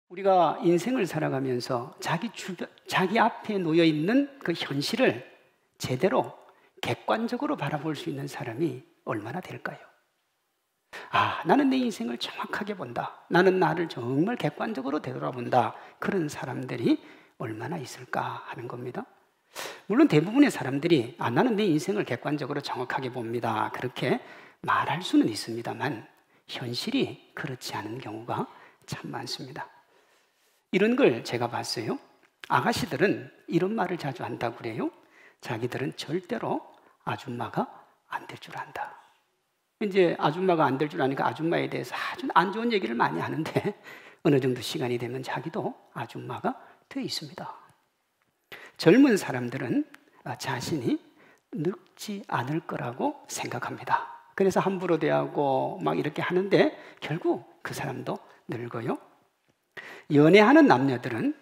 우리가 인생을 살아가면서 자기 앞에 놓여 있는 그 현실을 제대로 객관적으로 바라볼 수 있는 사람이 얼마나 될까요? 나는 내 인생을 정확하게 본다. 나는 나를 정말 객관적으로 되돌아본다. 그런 사람들이 얼마나 있을까 하는 겁니다. 물론 대부분의 사람들이 나는 내 인생을 객관적으로 정확하게 봅니다. 그렇게 말할 수는 있습니다만 현실이 그렇지 않은 경우가 참 많습니다. 이런 걸 제가 봤어요. 아가씨들은 이런 말을 자주 한다고 그래요. 자기들은 절대로 아줌마가 안 될 줄 안다. 이제 아줌마가 안 될 줄 아니까 아줌마에 대해서 아주 안 좋은 얘기를 많이 하는데 어느 정도 시간이 되면 자기도 아줌마가 돼 있습니다. 젊은 사람들은 자신이 늙지 않을 거라고 생각합니다. 그래서 함부로 대하고 막 이렇게 하는데 결국 그 사람도 늙어요. 연애하는 남녀들은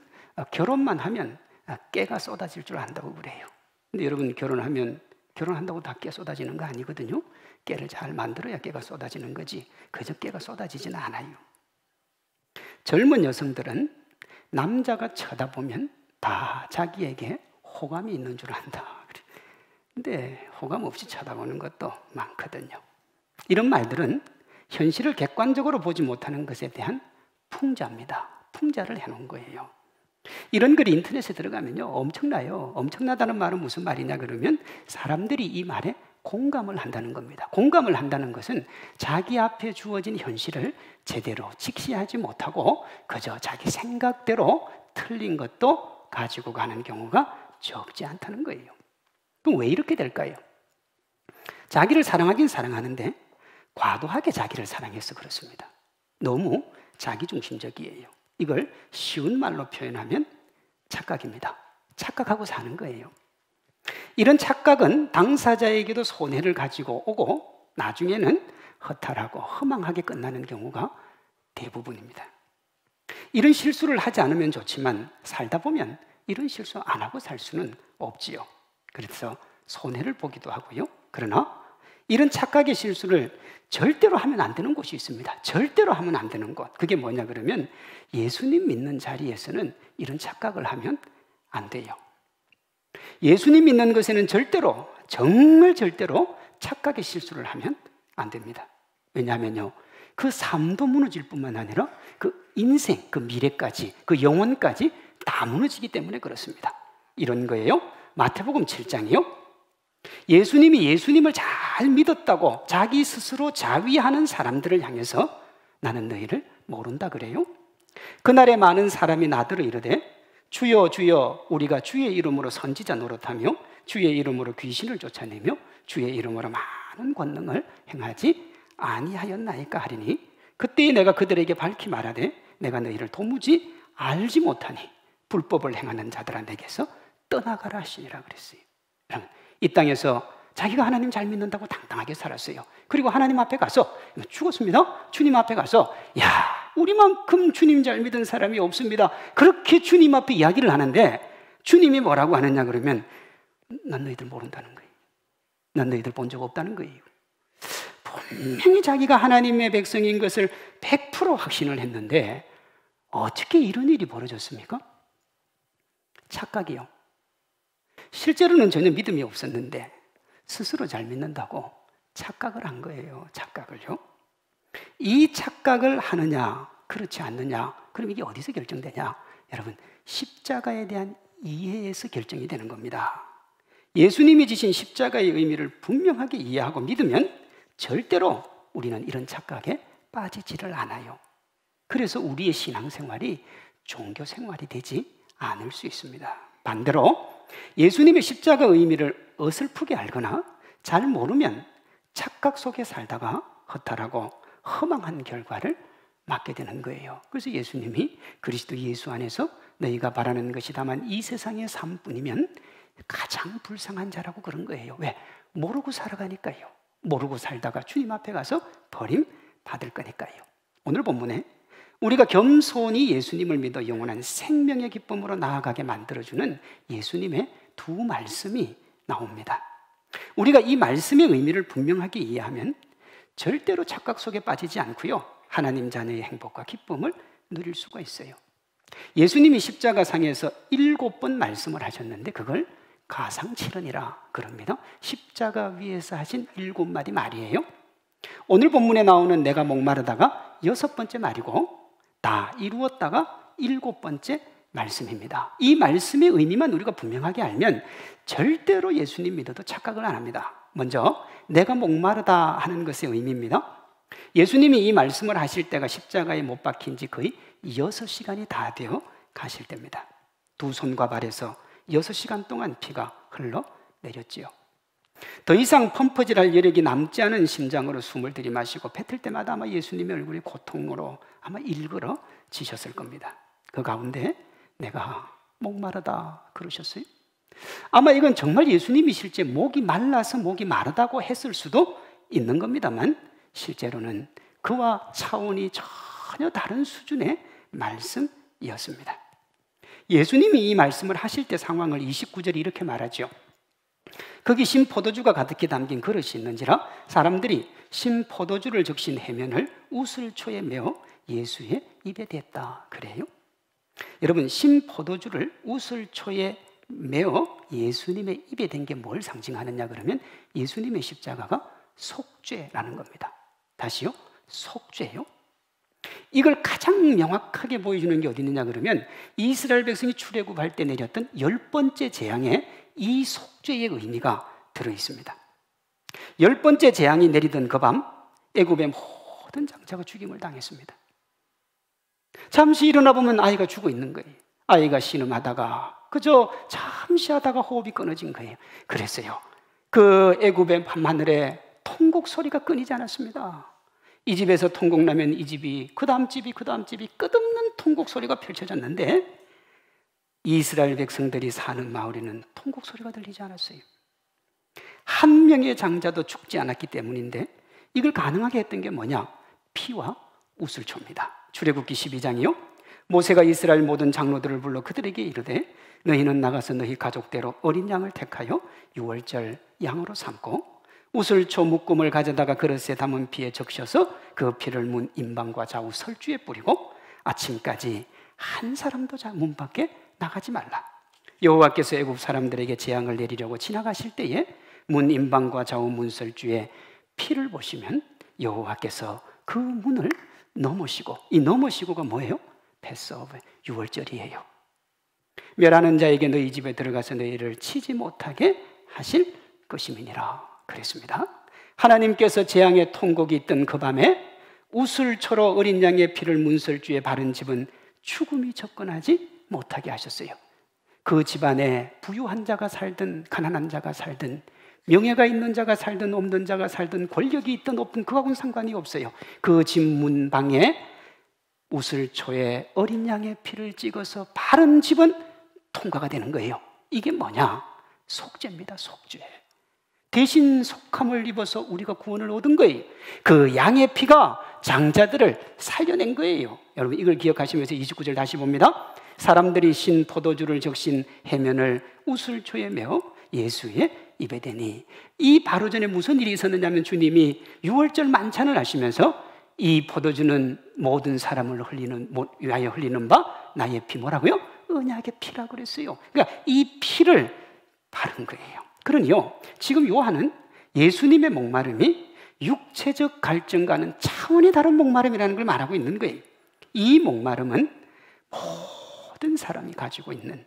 결혼만 하면 깨가 쏟아질 줄 안다고 그래요. 근데 여러분 결혼한다고 다 깨 쏟아지는 거 아니거든요. 깨를 잘 만들어야 깨가 쏟아지는 거지 그저 깨가 쏟아지지는 않아요. 젊은 여성들은 남자가 쳐다보면 다 자기에게 호감이 있는 줄 안다. 근데 호감 없이 쳐다보는 것도 많거든요. 이런 말들은 현실을 객관적으로 보지 못하는 것에 대한 풍자입니다. 풍자를 해놓은 거예요. 이런 글이 인터넷에 들어가면요 엄청나요. 엄청나다는 말은 무슨 말이냐 그러면 사람들이 이 말에 공감을 한다는 겁니다. 공감을 한다는 것은 자기 앞에 주어진 현실을 제대로 직시하지 못하고 그저 자기 생각대로 틀린 것도 가지고 가는 경우가 적지 않다는 거예요. 그럼 왜 이렇게 될까요? 자기를 사랑하긴 사랑하는데 과도하게 자기를 사랑해서 그렇습니다. 너무 자기중심적이에요. 이걸 쉬운 말로 표현하면 착각입니다. 착각하고 사는 거예요. 이런 착각은 당사자에게도 손해를 가지고 오고 나중에는 허탈하고 허망하게 끝나는 경우가 대부분입니다. 이런 실수를 하지 않으면 좋지만 살다 보면 이런 실수 안 하고 살 수는 없지요. 그래서 손해를 보기도 하고요. 그러나 이런 착각의 실수를 절대로 하면 안 되는 곳이 있습니다. 절대로 하면 안 되는 곳. 그게 뭐냐 그러면 예수님 믿는 자리에서는 이런 착각을 하면 안 돼요. 예수님 믿는 것에는 절대로 정말 절대로 착각의 실수를 하면 안 됩니다. 왜냐하면요 그 삶도 무너질 뿐만 아니라 그 인생, 그 미래까지, 그 영혼까지 다 무너지기 때문에 그렇습니다. 이런 거예요. 마태복음 7장이요. 예수님이 예수님을 잘 믿었다고 자기 스스로 자위하는 사람들을 향해서 나는 너희를 모른다 그래요. 그날에 많은 사람이 나더러 이르되 주여 주여 우리가 주의 이름으로 선지자 노릇하며 주의 이름으로 귀신을 쫓아내며 주의 이름으로 많은 권능을 행하지 아니하였나이까 하리니 그때 내가 그들에게 밝히 말하되 내가 너희를 도무지 알지 못하니 불법을 행하는 자들아 내게서 떠나가라 하시니라 그랬어요. 이 땅에서 자기가 하나님 잘 믿는다고 당당하게 살았어요. 그리고 하나님 앞에 가서 죽었습니다. 주님 앞에 가서 우리만큼 주님 잘 믿은 사람이 없습니다. 그렇게 주님 앞에 이야기를 하는데 주님이 뭐라고 하느냐 그러면 난 너희들 모른다는 거예요. 난 너희들 본 적 없다는 거예요. 분명히 자기가 하나님의 백성인 것을 100% 확신을 했는데 어떻게 이런 일이 벌어졌습니까? 착각이요. 실제로는 전혀 믿음이 없었는데 스스로 잘 믿는다고 착각을 한 거예요. 착각을요. 이 착각을 하느냐 그렇지 않느냐 그럼 이게 어디서 결정되냐? 여러분 십자가에 대한 이해에서 결정이 되는 겁니다. 예수님이 지신 십자가의 의미를 분명하게 이해하고 믿으면 절대로 우리는 이런 착각에 빠지지를 않아요. 그래서 우리의 신앙생활이 종교생활이 되지 않을 수 있습니다. 반대로 예수님의 십자가 의미를 어설프게 알거나 잘 모르면 착각 속에 살다가 허탈하고 허망한 결과를 맞게 되는 거예요. 그래서 예수님이 그리스도 예수 안에서 너희가 바라는 것이 다만 이 세상의 삶뿐이면 가장 불쌍한 자라고 그런 거예요. 왜? 모르고 살아가니까요. 모르고 살다가 주님 앞에 가서 버림받을 거니까요. 오늘 본문에 우리가 겸손히 예수님을 믿어 영원한 생명의 기쁨으로 나아가게 만들어주는 예수님의 두 말씀이 나옵니다. 우리가 이 말씀의 의미를 분명하게 이해하면 절대로 착각 속에 빠지지 않고요 하나님 자녀의 행복과 기쁨을 누릴 수가 있어요. 예수님이 십자가상에서 7번 말씀을 하셨는데 그걸 가상칠언이라 그럽니다. 십자가 위에서 하신 7마디 말이에요. 오늘 본문에 나오는 내가 목마르다가 6번째 말이고 다 이루었다가 7번째 말씀입니다. 이 말씀의 의미만 우리가 분명하게 알면 절대로 예수님 믿어도 착각을 안 합니다. 먼저 내가 목마르다 하는 것의 의미입니다. 예수님이 이 말씀을 하실 때가 십자가에 못 박힌 지 거의 6시간이 다 되어 가실 때입니다. 두 손과 발에서 6시간 동안 피가 흘러내렸지요. 더 이상 펌퍼질할 여력이 남지 않은 심장으로 숨을 들이마시고 뱉을 때마다 아마 예수님의 얼굴이 고통으로 아마 일그러지셨을 겁니다. 그 가운데 내가 목마르다 그러셨어요. 아마 이건 정말 예수님이 실제 목이 말라서 목이 마르다고 했을 수도 있는 겁니다만 실제로는 그와 차원이 전혀 다른 수준의 말씀이었습니다. 예수님이 이 말씀을 하실 때 상황을 29절에 이렇게 말하죠. 거기 신 포도주가 가득히 담긴 그릇이 있는지라 사람들이 신 포도주를 적신 해면을 우슬초에 메어 예수의 입에 댔다 그래요. 여러분, 신 포도주를 우슬초에 메어 예수님의 입에 댄 게 뭘 상징하느냐 그러면 예수님의 십자가가 속죄라는 겁니다. 다시요, 속죄요. 이걸 가장 명확하게 보여주는 게 어디 있느냐 그러면 이스라엘 백성이 출애굽할 때 내렸던 10번째 재앙에 이 속죄의 의미가 들어있습니다. 10번째 재앙이 내리던 그 밤 애굽의 모든 장자가 죽임을 당했습니다. 잠시 일어나 보면 아이가 죽어 있는 거예요. 아이가 신음하다가 그저 잠시 하다가 호흡이 끊어진 거예요. 그랬어요. 그 애굽의 밤하늘에 통곡 소리가 끊이지 않았습니다. 이 집에서 통곡 나면 이 집이 그 다음 집이 끝없는 통곡 소리가 펼쳐졌는데 이스라엘 백성들이 사는 마을에는 통곡 소리가 들리지 않았어요. 한 명의 장자도 죽지 않았기 때문인데 이걸 가능하게 했던 게 뭐냐? 피와 우슬초입니다. 출애굽기 12장이요. 모세가 이스라엘 모든 장로들을 불러 그들에게 이르되 너희는 나가서 너희 가족대로 어린 양을 택하여 유월절 양으로 삼고 우슬초 묶음을 가져다가 그릇에 담은 피에 적셔서 그 피를 문 임방과 좌우 설주에 뿌리고 아침까지 한 사람도 문 밖에 나가지 말라. 여호와께서 애굽 사람들에게 재앙을 내리려고 지나가실 때에 문 임방과 좌우 문설주에 피를 보시면 여호와께서 그 문을 넘으시고, 이 넘으시고가 뭐예요? 패스오브, 유월절이에요. 멸하는 자에게 너희 집에 들어가서 너희를 치지 못하게 하실 것임이니라 그랬습니다. 하나님께서 재앙의 통곡이 있던 그 밤에 우슬초로 어린 양의 피를 문설주에 바른 집은 죽음이 접근하지 못하게 하셨어요. 그 집안에 부유한 자가 살든 가난한 자가 살든 명예가 있는 자가 살든 없는 자가 살든 권력이 있든 없든 그하고는 상관이 없어요. 그 집 문방에 우슬초에 어린 양의 피를 찍어서 바른 집은 통과가 되는 거예요. 이게 뭐냐? 속죄입니다. 속죄. 대신 속함을 입어서 우리가 구원을 얻은 거예요. 그 양의 피가 장자들을 살려낸 거예요. 여러분 이걸 기억하시면서 29절 다시 봅니다. 사람들이 신 포도주를 적신 해면을 우슬초에 메어 예수의 입에 대니. 이 바로 전에 무슨 일이 있었느냐면 주님이 유월절 만찬을 하시면서 이 포도주는 모든 사람을 위하여 흘리는 바 나의 피 뭐라고요? 언약의 피라고 그랬어요. 그러니까 이 피를 바른 거예요. 그러니요, 지금 요한은 예수님의 목마름이 육체적 갈증과는 차원이 다른 목마름이라는 걸 말하고 있는 거예요. 이 목마름은 모든 사람이 가지고 있는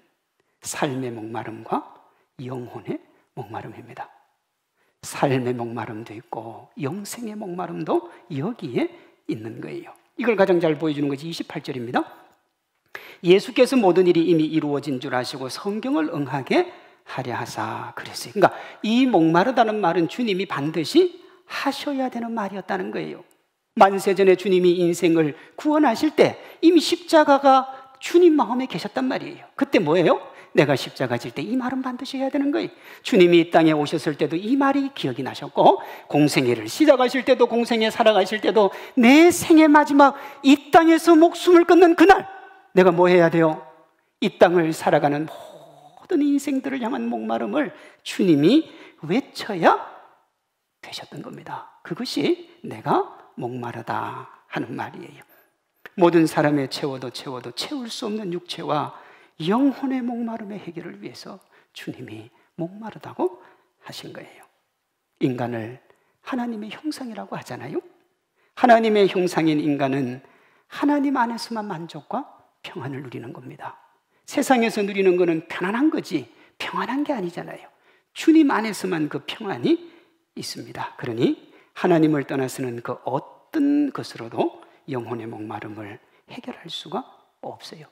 삶의 목마름과 영혼의 목마름입니다. 삶의 목마름도 있고 영생의 목마름도 여기에 있는 거예요. 이걸 가장 잘 보여주는 것이 28절입니다. 예수께서 모든 일이 이미 이루어진 줄 아시고 성경을 응하게 하려 하사 그랬어요. 그러니까 이 목마르다는 말은 주님이 반드시 하셔야 되는 말이었다는 거예요. 만세전에 주님이 인생을 구원하실 때 이미 십자가가 주님 마음에 계셨단 말이에요. 그때 뭐예요? 내가 십자가 질 때 이 말은 반드시 해야 되는 거예요. 주님이 이 땅에 오셨을 때도 이 말이 기억이 나셨고 공생애를 시작하실 때도 공생애 살아가실 때도 내 생의 마지막 이 땅에서 목숨을 끊는 그날 내가 뭐 해야 돼요? 이 땅을 살아가는 모든 인생들을 향한 목마름을 주님이 외쳐야 되셨던 겁니다. 그것이 내가 목마르다 하는 말이에요. 모든 사람의 채워도 채울 수 없는 육체와 영혼의 목마름의 해결을 위해서 주님이 목마르다고 하신 거예요. 인간을 하나님의 형상이라고 하잖아요. 하나님의 형상인 인간은 하나님 안에서만 만족과 평안을 누리는 겁니다. 세상에서 누리는 것은 편안한 거지 평안한 게 아니잖아요. 주님 안에서만 그 평안이 있습니다. 그러니 하나님을 떠나서는 그 어떤 것으로도 영혼의 목마름을 해결할 수가 없어요.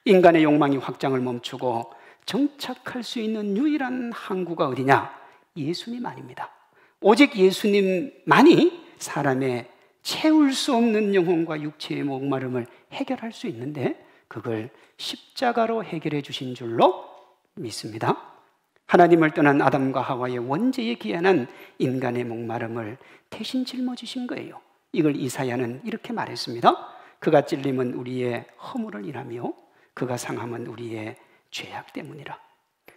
인간의 욕망이 확장을 멈추고 정착할 수 있는 유일한 항구가 어디냐? 예수님 아닙니다. 오직 예수님만이 사람의 채울 수 없는 영혼과 육체의 목마름을 해결할 수 있는데 그걸 십자가로 해결해 주신 줄로 믿습니다. 하나님을 떠난 아담과 하와의 원죄에 기한한 인간의 목마름을 대신 짊어지신 거예요. 이걸 이사야는 이렇게 말했습니다. 그가 찔림은 우리의 허물을 인하며 그가 상함은 우리의 죄악 때문이라.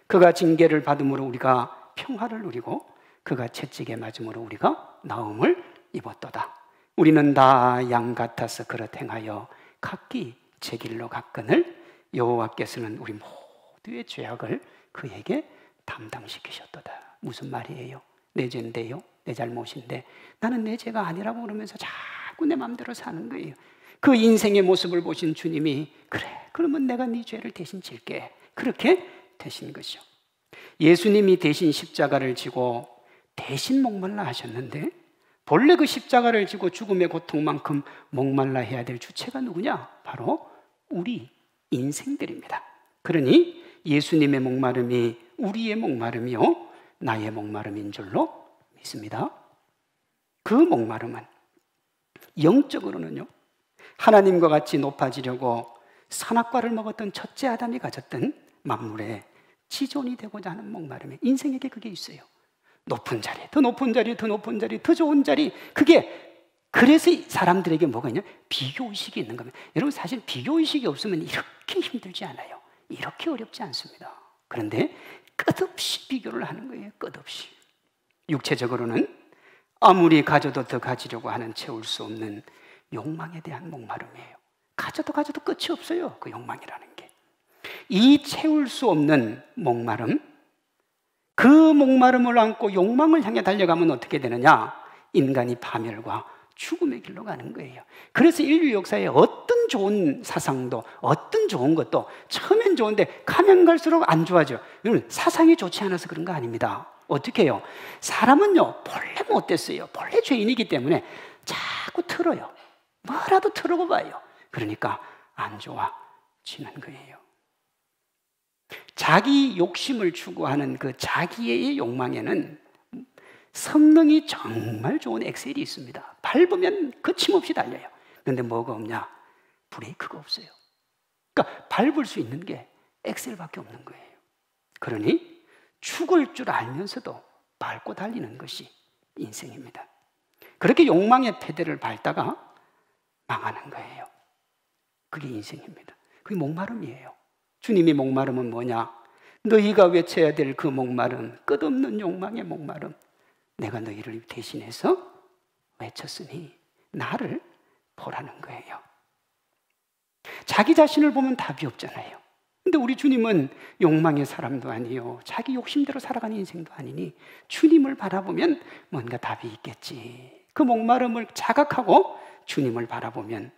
그가 징계를 받음으로 우리가 평화를 누리고 그가 채찍에 맞음으로 우리가 나음을 입었도다. 우리는 다 양 같아서 그릇 행하여 각기 제 길로 갔거늘 여호와께서는 우리 모두의 죄악을 그에게 담당시키셨도다. 무슨 말이에요? 내 죄인데요, 내 잘못인데 나는 내 죄가 아니라고 그러면서 자꾸 내 마음대로 사는 거예요. 그 인생의 모습을 보신 주님이 그래 그러면 내가 네 죄를 대신 질게 그렇게 되신 것이요. 예수님이 대신 십자가를 지고 대신 목말라 하셨는데 본래 그 십자가를 지고 죽음의 고통만큼 목말라 해야 될 주체가 누구냐? 바로 우리 인생들입니다. 그러니 예수님의 목마름이 우리의 목마름이요 나의 목마름인 줄로 믿습니다. 그 목마름은 영적으로는요 하나님과 같이 높아지려고 선악과를 먹었던 첫째 아담이 가졌던 만물의 지존이 되고자 하는 목마름에 인생에게 그게 있어요. 높은 자리, 더 높은 자리, 더 높은 자리, 더 좋은 자리. 그게 그래서 사람들에게 뭐가 있냐? 비교의식이 있는 겁니다. 여러분 사실 비교의식이 없으면 이렇게 힘들지 않아요. 이렇게 어렵지 않습니다. 그런데 끝없이 비교를 하는 거예요. 끝없이. 육체적으로는 아무리 가져도 더 가지려고 하는 채울 수 없는 욕망에 대한 목마름이에요. 가져도 끝이 없어요. 그 욕망이라는 게. 이 채울 수 없는 목마름, 그 목마름을 안고 욕망을 향해 달려가면 어떻게 되느냐? 인간이 파멸과 죽음의 길로 가는 거예요. 그래서 인류 역사에 어떤 좋은 사상도 어떤 좋은 것도 처음엔 좋은데 가면 갈수록 안 좋아져. 여러분 사상이 좋지 않아서 그런 거 아닙니다. 어떻게 해요? 사람은요 본래 못됐어요. 본래 죄인이기 때문에 자꾸 틀어요. 뭐라도 틀고 봐요. 그러니까 안 좋아지는 거예요. 자기 욕심을 추구하는 그 자기의 욕망에는 성능이 정말 좋은 엑셀이 있습니다. 밟으면 거침없이 달려요. 그런데 뭐가 없냐? 브레이크가 없어요. 그러니까 밟을 수 있는 게 엑셀밖에 없는 거예요. 그러니 죽을 줄 알면서도 밟고 달리는 것이 인생입니다. 그렇게 욕망의 페달을 밟다가 망하는 거예요. 그게 인생입니다. 그게 목마름이에요. 주님의 목마름은 뭐냐? 너희가 외쳐야 될 그 목마름, 끝없는 욕망의 목마름, 내가 너희를 대신해서 외쳤으니 나를 보라는 거예요. 자기 자신을 보면 답이 없잖아요. 근데 우리 주님은 욕망의 사람도 아니요 자기 욕심대로 살아가는 인생도 아니니 주님을 바라보면 뭔가 답이 있겠지. 그 목마름을 자각하고 주님을 바라보면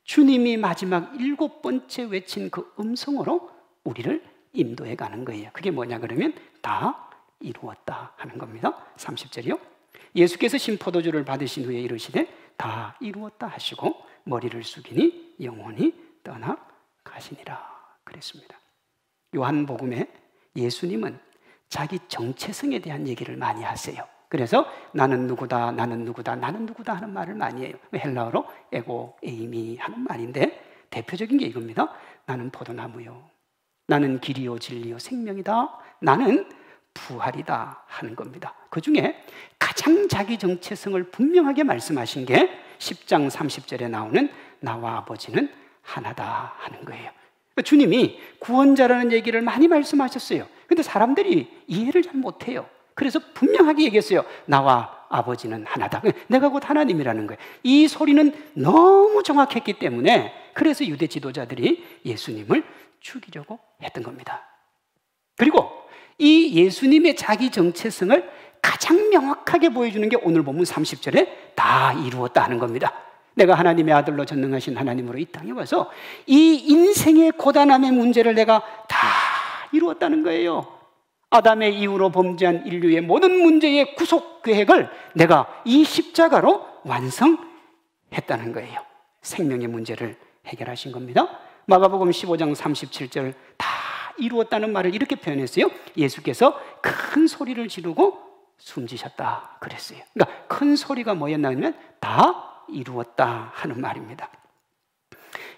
주님이 마지막 7번째 외친 그 음성으로 우리를 인도해 가는 거예요. 그게 뭐냐 그러면 다 이루었다 하는 겁니다. 30절이요. 예수께서 신포도주를 받으신 후에 이르시되 다 이루었다 하시고 머리를 숙이니 영혼이 떠나가시니라 그랬습니다. 요한복음에 예수님은 자기 정체성에 대한 얘기를 많이 하세요. 그래서 나는 누구다, 나는 누구다, 나는 누구다 하는 말을 많이 해요. 헬라어로 에고 에이미 하는 말인데 대표적인 게 이겁니다. 나는 포도나무요, 나는 길이요 진리요 생명이다, 나는 부활이다 하는 겁니다. 그 중에 가장 자기 정체성을 분명하게 말씀하신 게 10장 30절에 나오는 나와 아버지는 하나다 하는 거예요. 주님이 구원자라는 얘기를 많이 말씀하셨어요. 근데 사람들이 이해를 잘 못해요. 그래서 분명하게 얘기했어요. 나와 아버지는 하나다. 내가 곧 하나님이라는 거예요. 이 소리는 너무 정확했기 때문에 그래서 유대 지도자들이 예수님을 죽이려고 했던 겁니다. 그리고 이 예수님의 자기 정체성을 가장 명확하게 보여주는 게 오늘 본문 30절에 다 이루었다 하는 겁니다. 내가 하나님의 아들로 전능하신 하나님으로 이 땅에 와서 이 인생의 고단함의 문제를 내가 다 이루었다는 거예요. 아담의 이후로 범죄한 인류의 모든 문제의 구속 계획을 내가 이 십자가로 완성했다는 거예요. 생명의 문제를 해결하신 겁니다. 마가복음 15장 37절 다 이루었다는 말을 이렇게 표현했어요. 예수께서 큰 소리를 지르고 숨지셨다 그랬어요. 그러니까 큰 소리가 뭐였냐면 다 이루었다 하는 말입니다.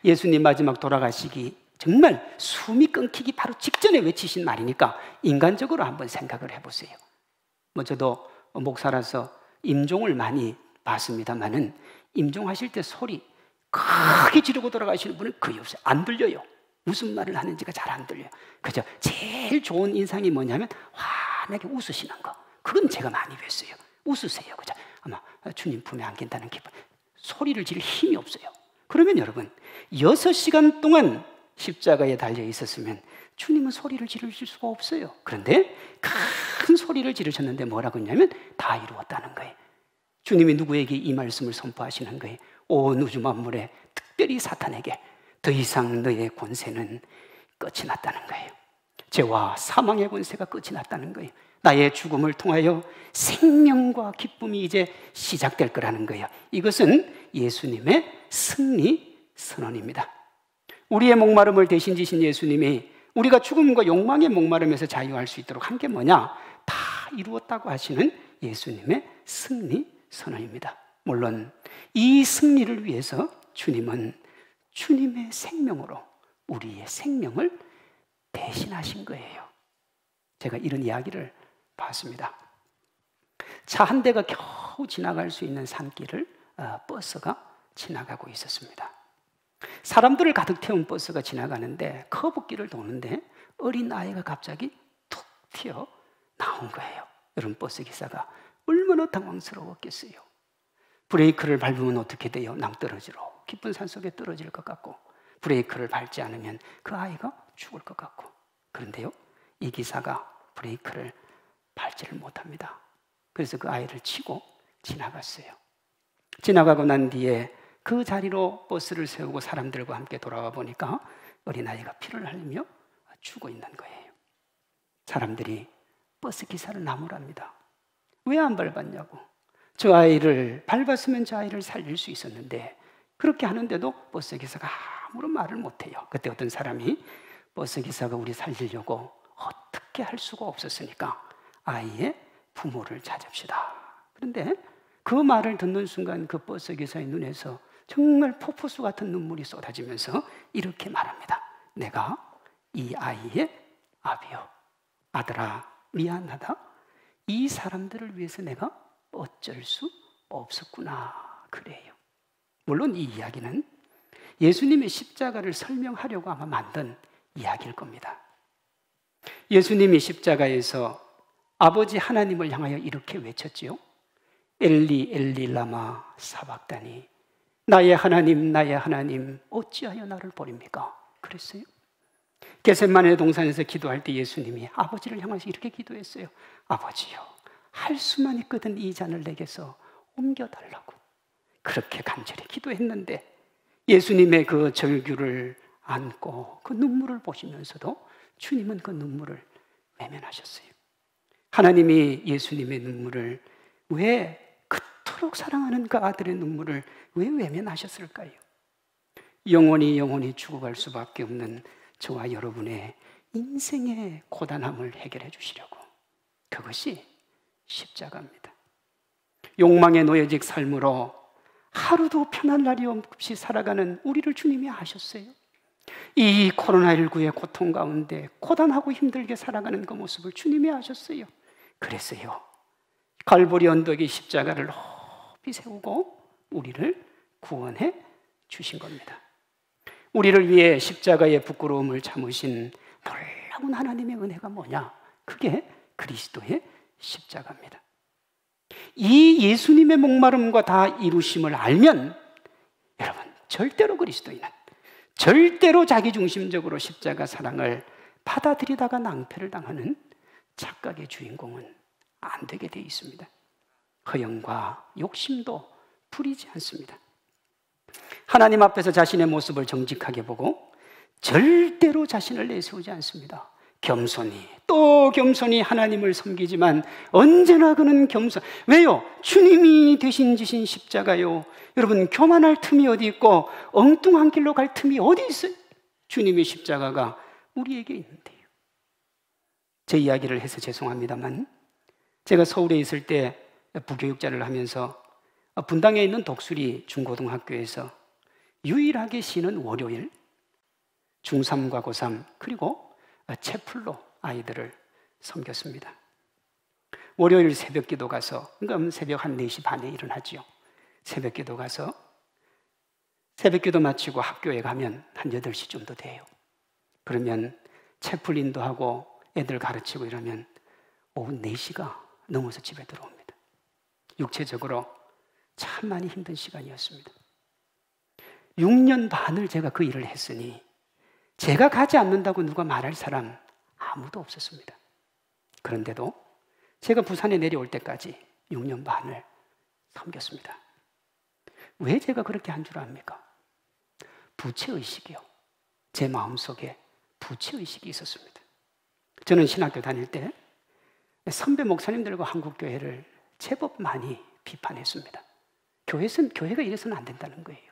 예수님 마지막 돌아가시기 정말 숨이 끊기기 바로 직전에 외치신 말이니까 인간적으로 한번 생각을 해보세요. 저도 목사라서 임종을 많이 봤습니다만은 임종하실 때 소리 크게 지르고 돌아가시는 분은 거의 없어요. 안 들려요. 무슨 말을 하는지가 잘 안 들려요. 그죠? 제일 좋은 인상이 뭐냐면 환하게 웃으시는 거. 그건 제가 많이 뵀어요. 웃으세요. 그죠? 아마 주님 품에 안긴다는 기분. 소리를 지를 힘이 없어요. 그러면 여러분 6시간 동안 십자가에 달려 있었으면 주님은 소리를 지르실 수가 없어요. 그런데 큰 소리를 지르셨는데 뭐라고 했냐면 다 이루었다는 거예요. 주님이 누구에게 이 말씀을 선포하시는 거예요? 온 우주 만물에 특별히 사탄에게 더 이상 너의 권세는 끝이 났다는 거예요. 죄와 사망의 권세가 끝이 났다는 거예요. 나의 죽음을 통하여 생명과 기쁨이 이제 시작될 거라는 거예요. 이것은 예수님의 승리 선언입니다. 우리의 목마름을 대신 지신 예수님이 우리가 죽음과 욕망의 목마름에서 자유할 수 있도록 한 게 뭐냐? 다 이루었다고 하시는 예수님의 승리 선언입니다. 물론 이 승리를 위해서 주님은 주님의 생명으로 우리의 생명을 대신하신 거예요. 제가 이런 이야기를 봤습니다. 차 한 대가 겨우 지나갈 수 있는 산길을 버스가 지나가고 있었습니다. 사람들을 가득 태운 버스가 지나가는데 커브길을 도는데 어린 아이가 갑자기 툭 튀어 나온 거예요. 여러분, 버스 기사가 얼마나 당황스러웠겠어요. 브레이크를 밟으면 어떻게 돼요? 낭떠러지로 깊은 산속에 떨어질 것 같고, 브레이크를 밟지 않으면 그 아이가 죽을 것 같고. 그런데요, 이 기사가 브레이크를 밟지를 못합니다. 그래서 그 아이를 치고 지나갔어요. 지나가고 난 뒤에 그 자리로 버스를 세우고 사람들과 함께 돌아와 보니까 어린아이가 피를 흘리며 죽어 있는 거예요. 사람들이 버스 기사를 나무랍니다. 왜 안 밟았냐고. 저 아이를 밟았으면 저 아이를 살릴 수 있었는데 그렇게 하는데도 버스 기사가 아무런 말을 못해요. 그때 어떤 사람이 버스 기사가 우리 살리려고 어떻게 할 수가 없었으니까 아이의 부모를 찾읍시다. 그런데 그 말을 듣는 순간 그 버스 기사의 눈에서 정말 폭포수 같은 눈물이 쏟아지면서 이렇게 말합니다. 내가 이 아이의 아비요. 아들아, 미안하다. 이 사람들을 위해서 내가 어쩔 수 없었구나. 그래요. 물론 이 이야기는 예수님의 십자가를 설명하려고 아마 만든 이야기일 겁니다. 예수님이 십자가에서 아버지 하나님을 향하여 이렇게 외쳤지요. 엘리 엘리 라마 사박다니, 나의 하나님 어찌하여 나를 버립니까? 그랬어요. 겟세마네 동산에서 기도할 때 예수님이 아버지를 향해서 이렇게 기도했어요. 아버지요, 할 수만 있거든 이 잔을 내게서 옮겨달라고. 그렇게 간절히 기도했는데 예수님의 그 절규를 안고 그 눈물을 보시면서도 주님은 그 눈물을 외면하셨어요. 하나님이 예수님의 눈물을 왜, 그토록 사랑하는 그 아들의 눈물을 왜 외면하셨을까요? 영원히 죽어갈 수밖에 없는 저와 여러분의 인생의 고단함을 해결해 주시려고. 그것이 십자가입니다. 욕망에 놓여진 삶으로 하루도 편한 날이 없이 살아가는 우리를 주님이 아셨어요. 이 코로나19의 고통 가운데 고단하고 힘들게 살아가는 그 모습을 주님이 아셨어요. 그래서요, 갈보리 언덕의 십자가를 높이 세우고 우리를 구원해 주신 겁니다. 우리를 위해 십자가의 부끄러움을 참으신 놀라운 하나님의 은혜가 뭐냐? 그게 그리스도의 십자가입니다. 이 예수님의 목마름과 다 이루심을 알면 여러분, 절대로 그리스도인은 절대로 자기중심적으로 십자가 사랑을 받아들이다가 낭패를 당하는 착각의 주인공은 안 되게 되어 있습니다. 허영과 욕심도 부리지 않습니다. 하나님 앞에서 자신의 모습을 정직하게 보고 절대로 자신을 내세우지 않습니다. 겸손히 또 겸손히 하나님을 섬기지만 언제나 그는 겸손. 왜요? 주님이 대신 지신 십자가요. 여러분, 교만할 틈이 어디 있고 엉뚱한 길로 갈 틈이 어디 있어요? 주님의 십자가가 우리에게 있는데요. 제 이야기를 해서 죄송합니다만, 제가 서울에 있을 때 부교육자를 하면서 분당에 있는 독수리 중고등학교에서 유일하게 쉬는 월요일, 중3과 고3 그리고 채플로 아이들을 섬겼습니다. 월요일 새벽 기도 가서, 그러니까 새벽 한 4시 반에 일어나지요. 새벽 기도 가서 새벽 기도 마치고 학교에 가면 한 8시쯤도 돼요. 그러면 채플 인도하고 애들 가르치고 이러면 오후 4시가 넘어서 집에 들어옵니다. 육체적으로 참 많이 힘든 시간이었습니다. 6년 반을 제가 그 일을 했으니 제가 가지 않는다고 누가 말할 사람 아무도 없었습니다. 그런데도 제가 부산에 내려올 때까지 6년 반을 섬겼습니다. 왜 제가 그렇게 한 줄 압니까? 부채의식이요. 제 마음속에 부채의식이 있었습니다. 저는 신학교 다닐 때 선배 목사님들과 한국교회를 제법 많이 비판했습니다. 교회가 이래서는 안 된다는 거예요.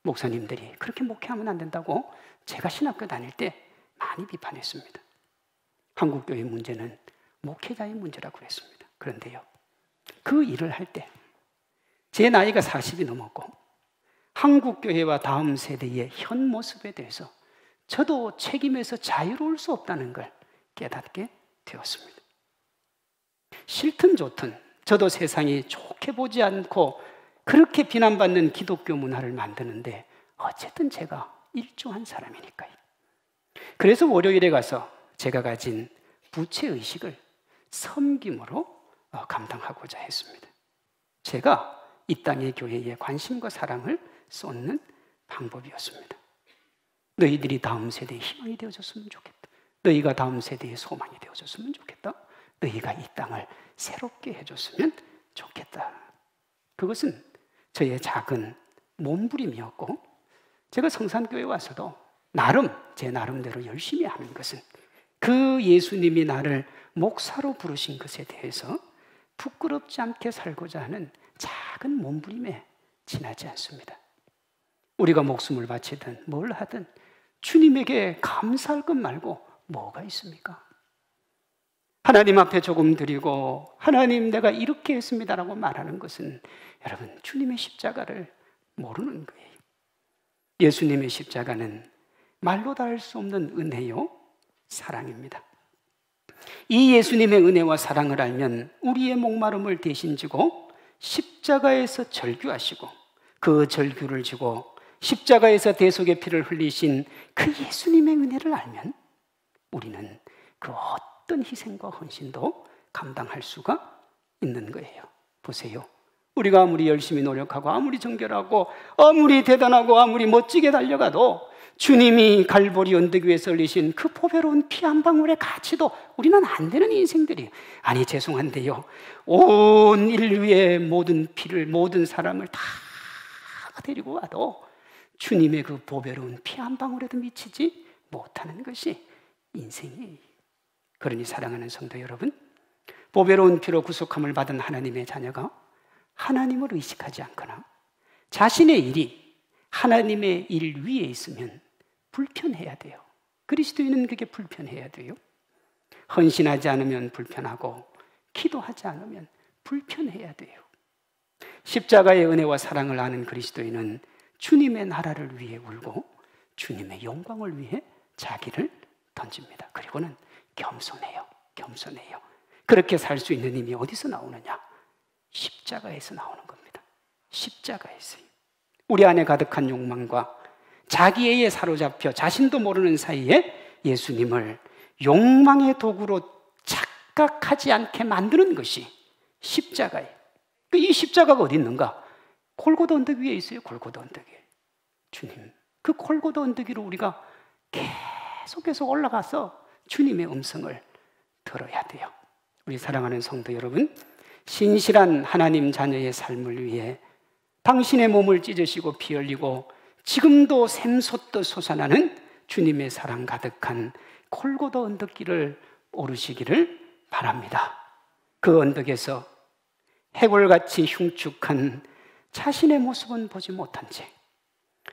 목사님들이 그렇게 목회하면 안 된다고 제가 신학교 다닐 때 많이 비판했습니다. 한국교회 문제는 목회자의 문제라고 했습니다. 그런데요, 그 일을 할 때 제 나이가 40이 넘었고 한국교회와 다음 세대의 현 모습에 대해서 저도 책임에서 자유로울 수 없다는 걸 깨닫게 되었습니다. 싫든 좋든 저도 세상이 좋게 보지 않고 그렇게 비난받는 기독교 문화를 만드는데 어쨌든 제가 일조한 사람이니까요. 그래서 월요일에 가서 제가 가진 부채의식을 섬김으로 감당하고자 했습니다. 제가 이 땅의 교회에 관심과 사랑을 쏟는 방법이었습니다. 너희들이 다음 세대의 희망이 되어줬으면 좋겠다. 너희가 다음 세대의 소망이 되어줬으면 좋겠다. 너희가 이 땅을 새롭게 해줬으면 좋겠다. 그것은 저의 작은 몸부림이었고, 제가 성산교회에 와서도 제 나름대로 열심히 하는 것은 그 예수님이 나를 목사로 부르신 것에 대해서 부끄럽지 않게 살고자 하는 작은 몸부림에 지나지 않습니다. 우리가 목숨을 바치든 뭘 하든 주님에게 감사할 것 말고 뭐가 있습니까? 하나님 앞에 조금 드리고 하나님 내가 이렇게 했습니다라고 말하는 것은 여러분 주님의 십자가를 모르는 거예요. 예수님의 십자가는 말로 다 할 수 없는 은혜요 사랑입니다. 이 예수님의 은혜와 사랑을 알면 우리의 목마름을 대신 지고 십자가에서 절규하시고 그 절규를 지고 십자가에서 대속의 피를 흘리신 그 예수님의 은혜를 알면 우리는 그 어떤 희생과 헌신도 감당할 수가 있는 거예요. 보세요. 우리가 아무리 열심히 노력하고 아무리 정결하고 아무리 대단하고 아무리 멋지게 달려가도 주님이 갈보리 언덕 위에서 흘리신 그 보배로운 피 한 방울의 가치도 우리는 안 되는 인생들이에요. 아니 죄송한데요, 온 인류의 모든 피를 모든 사람을 다 데리고 와도 주님의 그 보배로운 피 한 방울에도 미치지 못하는 것이 인생이에요. 그러니 사랑하는 성도 여러분, 보배로운 피로 구속함을 받은 하나님의 자녀가 하나님을 의식하지 않거나 자신의 일이 하나님의 일 위에 있으면 불편해야 돼요. 그리스도인은 그게 불편해야 돼요. 헌신하지 않으면 불편하고 기도하지 않으면 불편해야 돼요. 십자가의 은혜와 사랑을 아는 그리스도인은 주님의 나라를 위해 울고 주님의 영광을 위해 자기를 던집니다. 그리고는 겸손해요. 그렇게 살 수 있는 힘이 어디서 나오느냐? 십자가에서 나오는 겁니다. 십자가에서요. 우리 안에 가득한 욕망과 자기애에 사로잡혀 자신도 모르는 사이에 예수님을 욕망의 도구로 착각하지 않게 만드는 것이 십자가예요. 이 십자가가 어디 있는가? 골고다 언덕 위에 있어요. 골고다 언덕 위에. 주님, 그 골고다 언덕 위로 우리가 계속해서 올라가서 주님의 음성을 들어야 돼요. 우리 사랑하는 성도 여러분, 신실한 하나님 자녀의 삶을 위해 당신의 몸을 찢으시고 피 흘리고 지금도 샘솟듯 솟아나는 주님의 사랑 가득한 골고다 언덕길을 오르시기를 바랍니다. 그 언덕에서 해골같이 흉측한 자신의 모습은 보지 못한 채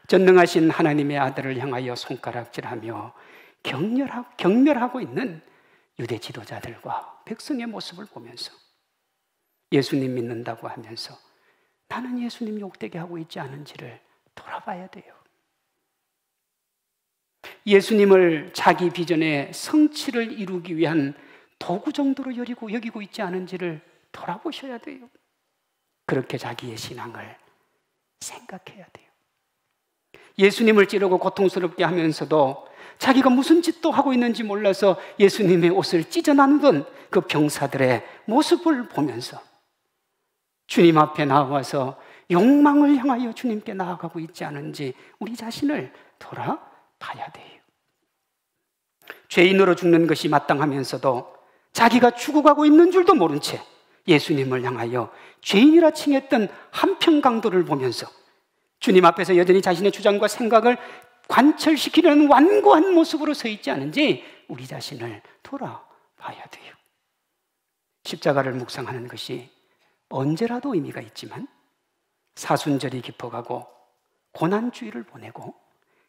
전능하신 하나님의 아들을 향하여 손가락질하며 경멸하고 있는 유대 지도자들과 백성의 모습을 보면서 예수님 믿는다고 하면서 나는 예수님 욕되게 하고 있지 않은지를 돌아봐야 돼요. 예수님을 자기 비전의 성취를 이루기 위한 도구 정도로 여기고 있지 않은지를 돌아보셔야 돼요. 그렇게 자기의 신앙을 생각해야 돼요. 예수님을 찌르고 고통스럽게 하면서도 자기가 무슨 짓도 하고 있는지 몰라서 예수님의 옷을 찢어 나누던 그 병사들의 모습을 보면서 주님 앞에 나와서 욕망을 향하여 주님께 나아가고 있지 않은지 우리 자신을 돌아봐야 돼요. 죄인으로 죽는 것이 마땅하면서도 자기가 죽어가고 있는 줄도 모른 채 예수님을 향하여 죄인이라 칭했던 한평강도를 보면서 주님 앞에서 여전히 자신의 주장과 생각을 관철시키려는 완고한 모습으로 서 있지 않은지 우리 자신을 돌아봐야 돼요. 십자가를 묵상하는 것이 언제라도 의미가 있지만 사순절이 깊어가고 고난주의를 보내고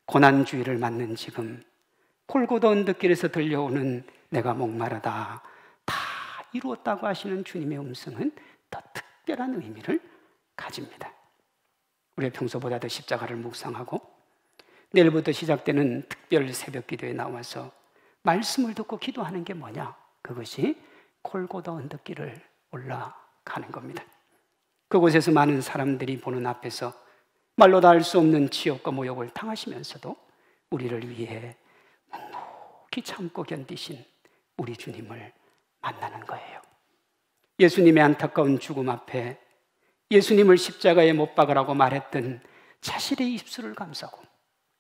고난주의를 맞는 지금 골고다 언덕길에서 들려오는 내가 목마르다 다 이루었다고 하시는 주님의 음성은 더 특별한 의미를 가집니다. 우리가 평소보다 더 십자가를 묵상하고 내일부터 시작되는 특별 새벽 기도에 나와서 말씀을 듣고 기도하는 게 뭐냐? 그것이 골고다 언덕길을 올라가는 겁니다. 그곳에서 많은 사람들이 보는 앞에서 말로 다 할 수 없는 치욕과 모욕을 당하시면서도 우리를 위해 묵묵히 참고 견디신 우리 주님을 만나는 거예요. 예수님의 안타까운 죽음 앞에 예수님을 십자가에 못 박으라고 말했던 자신의 입술을 감싸고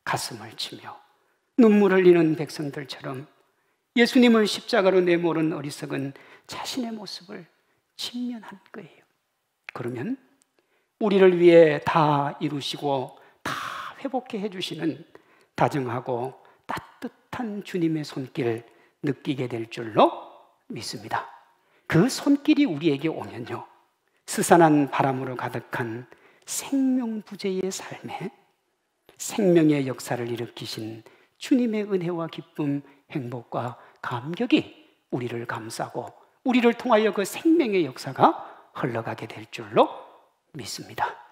가슴을 치며 눈물 흘리는 백성들처럼 예수님을 십자가로 내모른 어리석은 자신의 모습을 직면한 거예요. 그러면 우리를 위해 다 이루시고 다 회복해 해주시는 다정하고 따뜻한 주님의 손길 느끼게 될 줄로 믿습니다. 그 손길이 우리에게 오면요, 스산한 바람으로 가득한 생명부재의 삶에 생명의 역사를 일으키신 주님의 은혜와 기쁨, 행복과 감격이 우리를 감싸고 우리를 통하여 그 생명의 역사가 흘러가게 될 줄로 믿습니다.